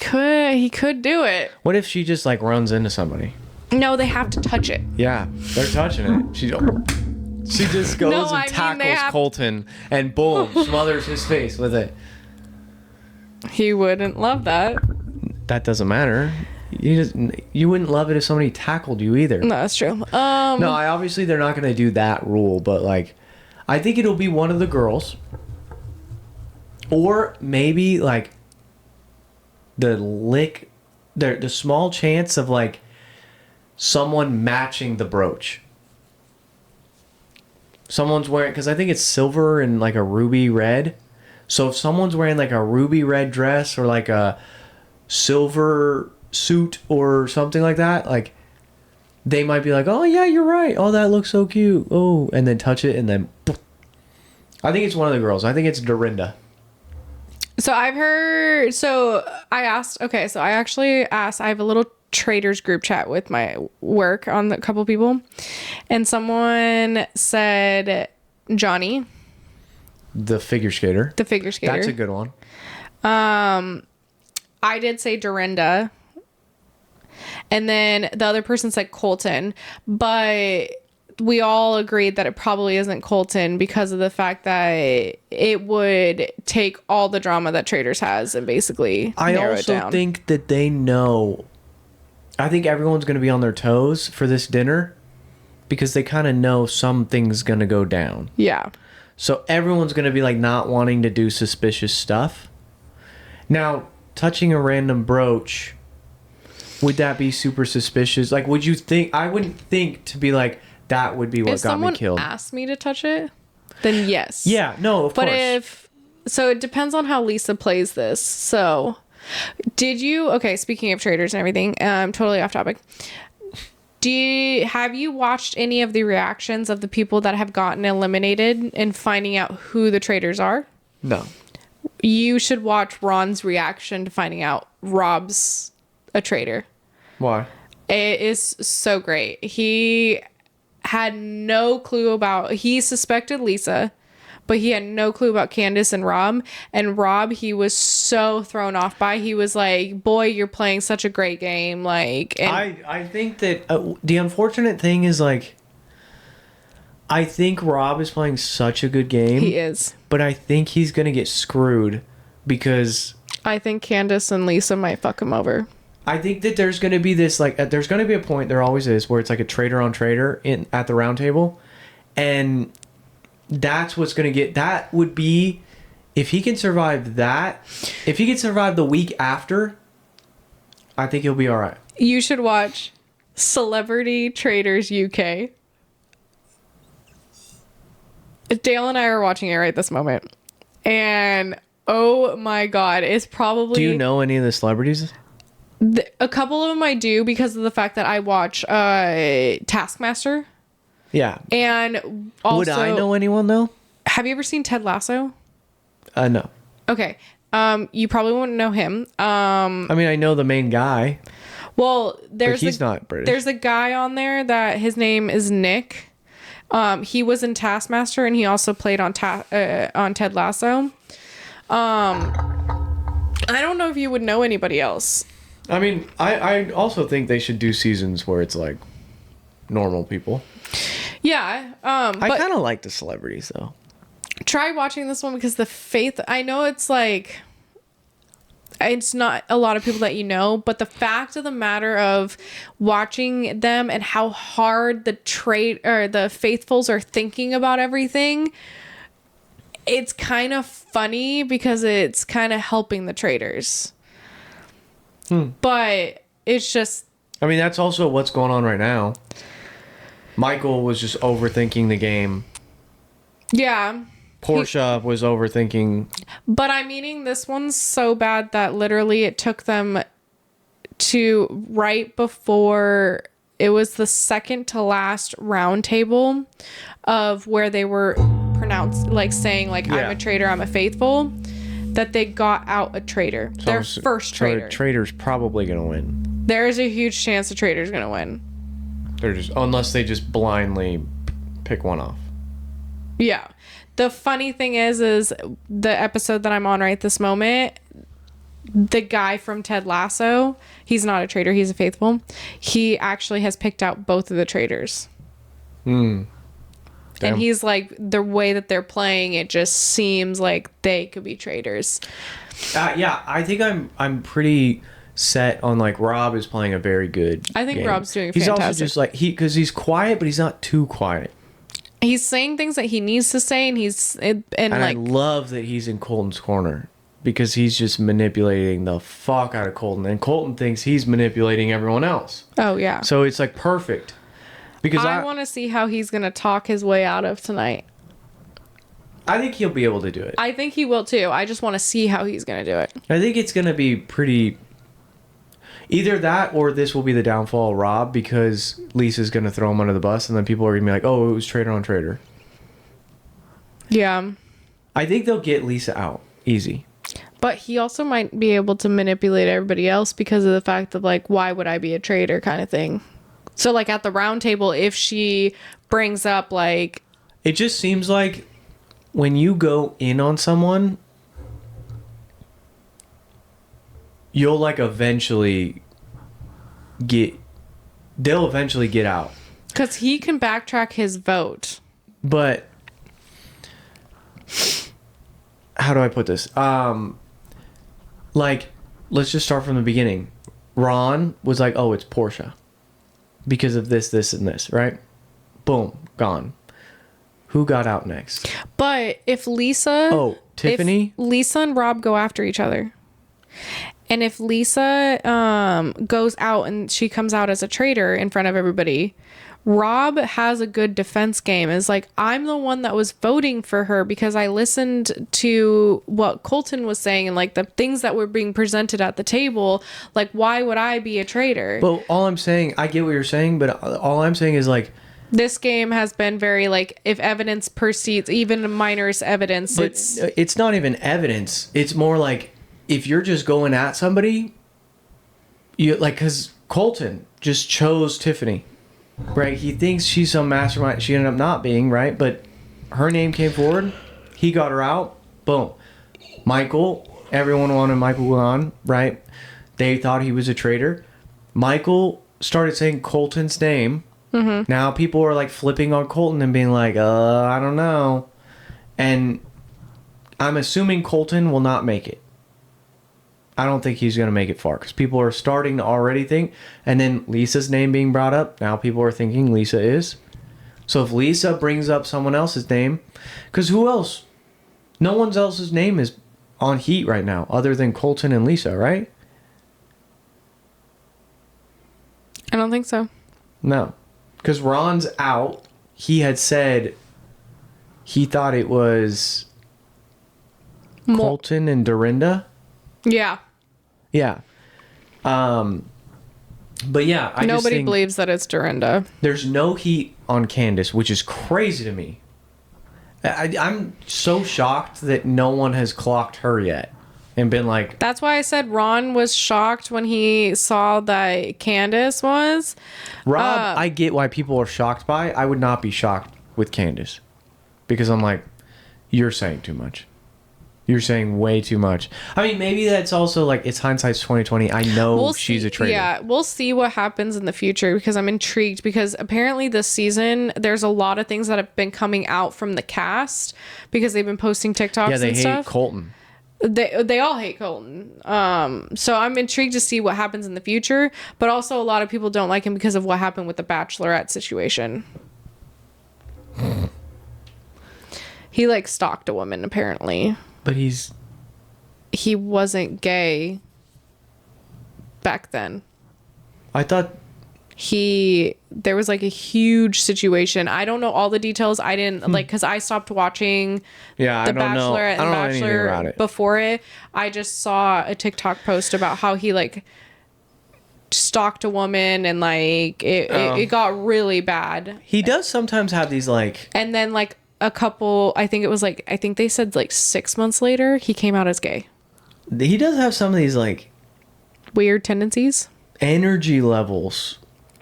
could do it. What if she just like runs into somebody? No, they have to touch it. Yeah, they're touching it. She just goes and tackles Colton and boom, smothers his face with it. He wouldn't love that. That doesn't matter. You wouldn't love it if somebody tackled you either. No, that's true. No, obviously they're not going to do that rule, but like, I think it'll be one of the girls, or maybe like the small chance of like someone matching the brooch. Someone's wearing, because I think it's silver and like a ruby red. So if someone's wearing like a ruby red dress or like a silver suit or something like that, like they might be like, oh yeah, you're right. Oh, that looks so cute. Oh, and then touch it and then I think it's one of the girls. I think it's Dorinda. So I've heard, I actually asked, I have a little Traitors group chat with my work on a couple people, and someone said Johnny, the figure skater. That's a good one. I did say Dorinda, and then the other person said Colton, but we all agreed that it probably isn't Colton because of the fact that it would take all the drama that Traitors has and basically narrow it down. I also think that they know. I think everyone's going to be on their toes for this dinner because they kind of know something's going to go down. Yeah. So everyone's going to be like not wanting to do suspicious stuff. Now, touching a random brooch, would that be super suspicious? Like, would you think? I wouldn't think to be like, that would be what got me killed. If someone asked me to touch it, then yes. Yeah, no, of course. So it depends on how Lisa plays this. So speaking of Traitors and everything, totally off topic. Have you watched any of the reactions of the people that have gotten eliminated and finding out who the Traitors are? No. You should watch Ron's reaction to finding out Rob's a traitor. Why? It is so great. He had no clue he suspected Lisa, but he had no clue about Candace and Rob. And Rob, he was so thrown off by. He was like, boy, you're playing such a great game. Like, and I think that the unfortunate thing is like, I think Rob is playing such a good game. He is. But I think he's going to get screwed because I think Candace and Lisa might fuck him over. I think that there's going to be this, like, there's going to be a point, there always is, where it's like a traitor on traitor at the round table. And that's what's going to get, that would be, if he can survive that, if he can survive the week after, I think he'll be all right. You should watch Celebrity Traitors UK. Dale and I are watching it right this moment. And oh my God, it's probably... Do you know any of the celebrities? A couple of them I do because of the fact that I watch Taskmaster. Yeah. And also... Would I know anyone though? Have you ever seen Ted Lasso? No. Okay. You probably wouldn't know him. I mean, I know the main guy. Well, He's not British. There's a guy on there that his name is Nick. He was in Taskmaster and he also played on Ted Lasso. I don't know if you would know anybody else. I mean, I also think they should do seasons where it's like normal people. Yeah. I kind of like the celebrities though. Try watching this one because the faith, I know it's like, it's not a lot of people that you know, but the fact of the matter of watching them and how hard the faithfuls are thinking about everything, it's kind of funny because it's kind of helping the traitors. But it's just... I mean, that's also what's going on right now. Michael was just overthinking the game. Yeah. Portia was overthinking. But I'm meaning this one's so bad that literally it took them to right before... It was the second to last round table of where they were pronounced, like saying, like, I'm a traitor, I'm a faithful, that they got out a traitor. So their first traitor. Traitor's probably going to win. There is a huge chance the traitor's going to win. Unless they just blindly pick one off. Yeah. The funny thing is the episode that I'm on right this moment, the guy from Ted Lasso, he's not a traitor, he's a faithful. He actually has picked out both of the traitors. And he's like, the way that they're playing, it just seems like they could be traitors. Yeah, I think I'm pretty set on, like, Rob is playing a very good I think game. Rob's doing he's fantastic. Also just like, because he's quiet, but he's not too quiet. He's saying things that he needs to say, and I love that he's in Colton's corner because he's just manipulating the fuck out of Colton, and Colton thinks he's manipulating everyone else. Oh yeah. So it's like perfect. Because I want to see how he's gonna talk his way out of tonight. I think he'll be able to do it. I think he will too. I just want to see how he's gonna do it. I think it's gonna be pretty. Either that or this will be the downfall of Rob because Lisa's going to throw him under the bus and then people are going to be like, oh, it was traitor on traitor. Yeah. I think they'll get Lisa out easy. But he also might be able to manipulate everybody else because of the fact of, like, why would I be a traitor kind of thing. So, like, at the round table, if she brings up, like... It just seems like when you go in on someone... You'll, like, they'll eventually get out. Because he can backtrack his vote. But, how do I put this? Like, let's just start from the beginning. Ron was like, oh, it's Portia. Because of this, this, and this, right? Boom, gone. Who got out next? But if Lisa... Oh, Tiffany? If Lisa and Rob go after each other... And if Lisa goes out and she comes out as a traitor in front of everybody, Rob has a good defense game. It's like, I'm the one that was voting for her because I listened to what Colton was saying and, like, the things that were being presented at the table. Like, why would I be a traitor? But all I'm saying, I get what you're saying, but all I'm saying is, like... This game has been very, like, if evidence precedes, even minor evidence, but it's not even evidence. It's more like... If you're just going at somebody, you like, because Colton just chose Tiffany, right? He thinks she's some mastermind. She ended up not being, right? But her name came forward. He got her out. Boom. Michael, everyone wanted Michael gone, right? They thought he was a traitor. Michael started saying Colton's name. Mm-hmm. Now people are like flipping on Colton and being like, I don't know. And I'm assuming Colton will not make it. I don't think he's going to make it far because people are starting to already think. And then Lisa's name being brought up, now people are thinking Lisa is. So if Lisa brings up someone else's name, because who else? No one else's name is on heat right now other than Colton and Lisa, right? I don't think so. No. Because Ron's out. He had said he thought it was Colton and Dorinda. Yeah. Yeah. But yeah, I just Nobody think believes that it's Dorinda. there's no heat on Candace, which is crazy to me. I'm so shocked that no one has clocked her yet and been like, That's why I said Ron was shocked when he saw that Candace was. Rob, I get why people are shocked by it. I would not be shocked with Candace because I'm like, you're saying too much. You're saying way too much. I mean, maybe that's also like it's hindsight's 2020. I know she's a traitor. Yeah, we'll see what happens in the future because I'm intrigued because apparently this season there's a lot of things that have been coming out from the cast because they've been posting TikToks Yeah, they and hate stuff. Colton. They all hate Colton. So I'm intrigued to see what happens in the future, but also a lot of people don't like him because of what happened with the Bachelorette situation. He like stalked a woman apparently. But He wasn't gay back then. I thought There was like a huge situation. I don't know all the details. I didn't like because I stopped watching The Bachelorette and I don't know anything about Bachelor it. before it. I just saw a TikTok post about how he like stalked a woman and like it got really bad. He does sometimes have these like And then like a couple, I think they said like 6 months later, he came out as gay. he does have some of these like Weird tendencies. energy levels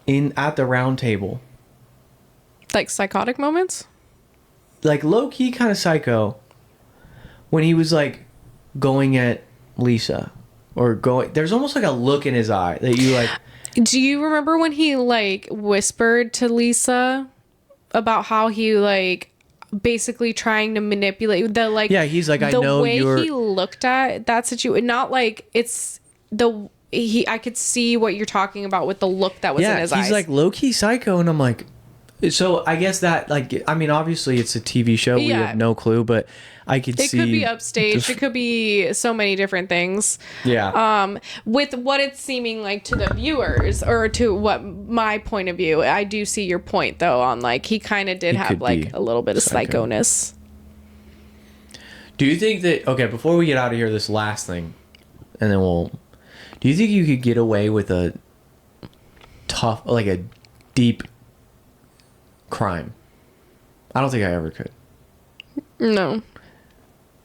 at the round table. Like psychotic moments. Like low key kind of psycho when he was like going at Lisa or going there's almost like a look in his eye that you like. Do you remember when he like whispered to Lisa about how he like basically trying to manipulate the like Yeah, he's like, I know the way you're he looked at that situation, not like it's the I could see what you're talking about with the look that was in his eyes. he's like low key psycho, and I'm like, so I guess that like I mean obviously it's a TV show, we Yeah. have no clue, but I could it see could be upstaged. It could be so many different things. Yeah. With what it's seeming like to the viewers or to what my point of view, I do see your point though on like he kind of did He have could like be a little bit of psycho. psychoness. Do you think that okay, before we get out of here, this last thing, and then do you think you could get away with a tough, like a deep crime? I don't think I ever could. No.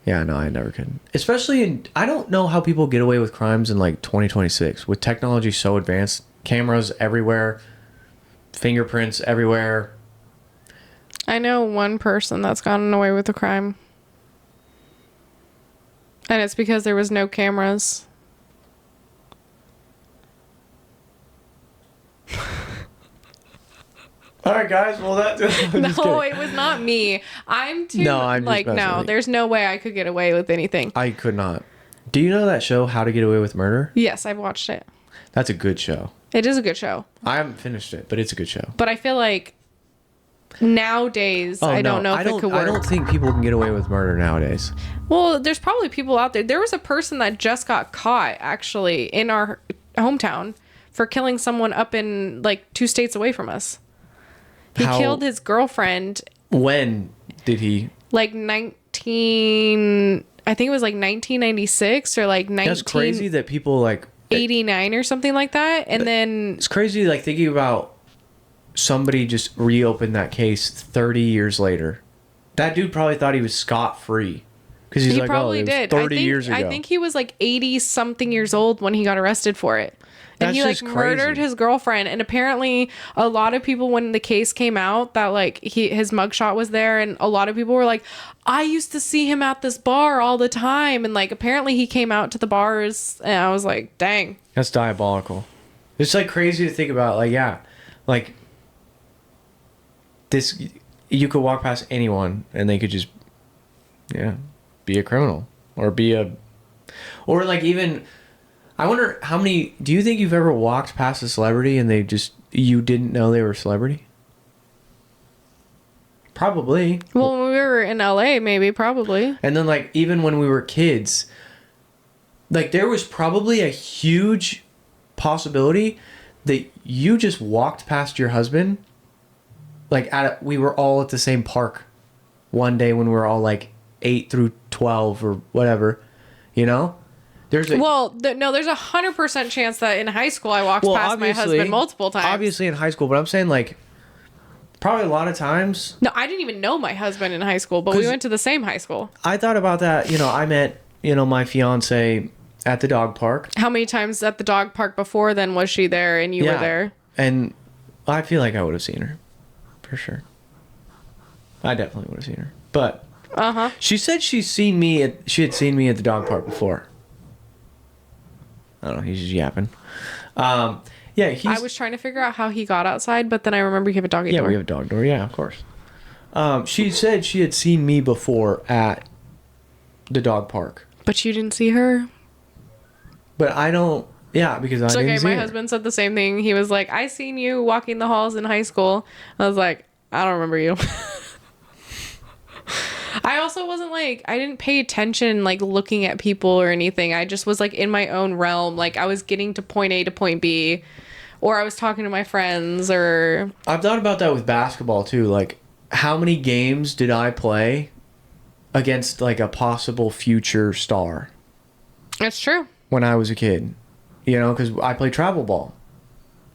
Yeah, no, I never could. Especially I don't know how people get away with crimes in like 2026 with technology so advanced, cameras everywhere, fingerprints everywhere. I know one person that's gotten away with a crime. And it's because there was no cameras. All right, guys. Well, No, it was not me. I'm too No, I'm just like messing no, with you. there's no way I could get away with anything. I could not. Do you know that show, How to Get Away with Murder? Yes, I've watched it. That's a good show. It is a good show. I haven't finished it, but it's a good show. But I feel like nowadays I don't know if it could work. I don't think people can get away with murder nowadays. Well, there's probably people out there. There was a person that just got caught actually in our hometown for killing someone up in like 2 states away from us. He How- killed his girlfriend When did he? like 19 I think it was like 1996 or like That's crazy 1989 that people like. or something like that. And then It's crazy like thinking about somebody just reopened that case 30 years later. That dude probably thought he was scot-free. Because he's he like, probably oh, it was did. 30 years ago. I think he was like 80 something years old when he got arrested for it. And That's he like just murdered crazy. his girlfriend. And apparently a lot of people, when the case came out that like his mugshot was there, and a lot of people were like, I used to see him at this bar all the time. And like apparently he came out to the bars, and I was like, dang. That's diabolical. It's like crazy to think about. Like, yeah, like this, you could walk past anyone and they could just, yeah, be a criminal or be a, or like even I wonder how many. Do you think you've ever walked past a celebrity and you didn't know they were a celebrity? Probably. Well, when we were in LA, maybe, probably. And then, like, even when we were kids, like, there was probably a huge possibility that you just walked past your husband. Like, we were all at the same park one day when we were all, like, 8 through 12 or whatever, you know? There's 100% chance that in high school I walked past my husband multiple times. Obviously in high school, but I'm saying, like, probably a lot of times. No, I didn't even know my husband in high school, but we went to the same high school. I thought about that. You know, I met, my fiance at the dog park. How many times at the dog park before then was she there and you were there? And I feel like I would have seen her. For sure. I definitely would have seen her. But she said she had seen me at the dog park before. I don't know, he's just yapping. I was trying to figure out how he got outside, but then I remember you have a doggy door. Yeah, we have a dog door. Yeah, of course. She said she had seen me before at the dog park. But you didn't see her? But I don't... Yeah, because I didn't see her. My husband said the same thing. He was like, I seen you walking the halls in high school. I was like, I don't remember you. I also wasn't like, I didn't pay attention like looking at people or anything. I just was like in my own realm. Like I was getting to point A to point B, or I was talking to my friends, or... I've thought about that with basketball too. Like, how many games did I play against like a possible future star? That's true. When I was a kid. You know, because I played travel ball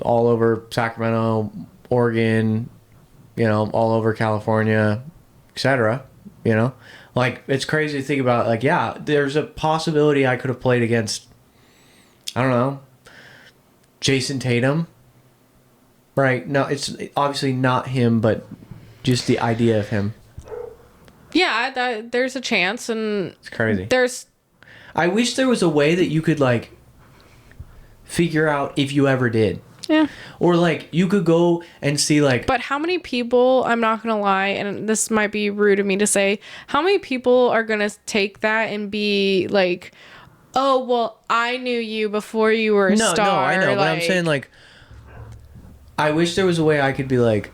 all over Sacramento, Oregon, all over California, etc. Like, it's crazy to think about. Like, yeah, there's a possibility I could have played against, I don't know, Jason Tatum. Right? No, it's obviously not him, but just the idea of him. Yeah, there's a chance, and it's crazy. I wish there was a way that you could, like, figure out if you ever did. Yeah. Or, like, you could go and see, like... But how many people, I'm not going to lie, and this might be rude of me to say, how many people are going to take that and be like, oh, well, I knew you before you were a star. No, I know, but I'm saying, like, I wish there was a way I could be like,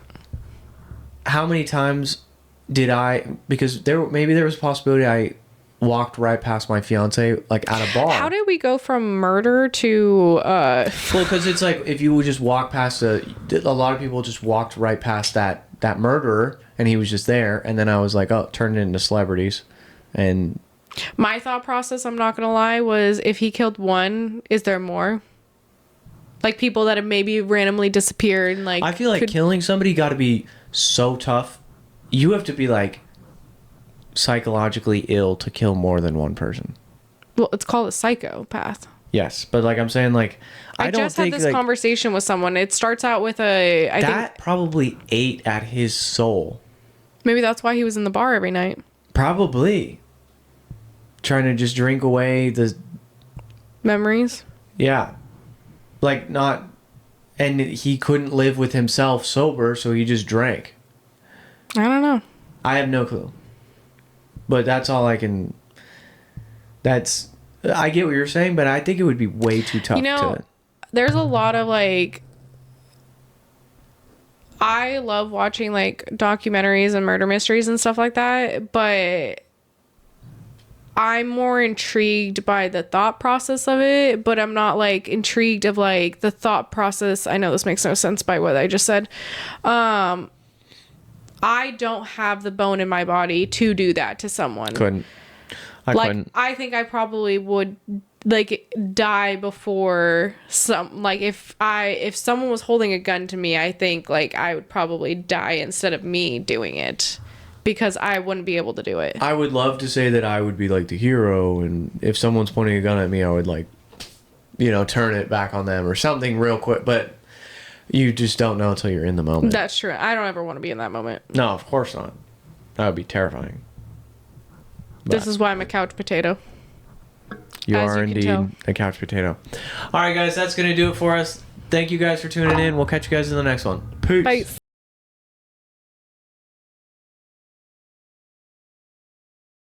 how many times did I... Because maybe there was a possibility I walked right past my fiance, like, at a bar. How did we go from murder to well, because it's like, if you would just walk past a lot of people just walked right past that murderer, and he was just there, and then I was like, oh, turned into celebrities. And my thought process, I'm not gonna lie, was if he killed one, is there more? Like, people that have maybe randomly disappeared, and like, I feel like killing somebody got to be so tough. You have to be like psychologically ill to kill more than one person. Well, it's called a psychopath. Yes, but like I'm saying, like, I don't just think had this conversation with someone. It starts out with I think probably ate at his soul. Maybe that's why he was in the bar every night. Probably trying to just drink away the memories. Yeah, like not, and he couldn't live with himself sober, so he just drank. I don't know. I have no clue. But that's all I can... I get what you're saying, but I think it would be way too tough to... There's a lot of, like... I love watching, like, documentaries and murder mysteries and stuff like that, but I'm more intrigued by the thought process of it, but I'm not, like, intrigued of, like, the thought process... I know this makes no sense by what I just said. I don't have the bone in my body to do that to someone. I couldn't. I think I probably would like die before if someone was holding a gun to me, I think like I would probably die instead of me doing it because I wouldn't be able to do it. I would love to say that I would be like the hero, and if someone's pointing a gun at me, I would like, turn it back on them or something real quick, but you just don't know until you're in the moment. That's true. I don't ever want to be in that moment. No, of course not. That would be terrifying. This is why I'm a couch potato. You are indeed a couch potato. All right, guys, that's going to do it for us. Thank you guys for tuning in. We'll catch you guys in the next one. Peace. Bye.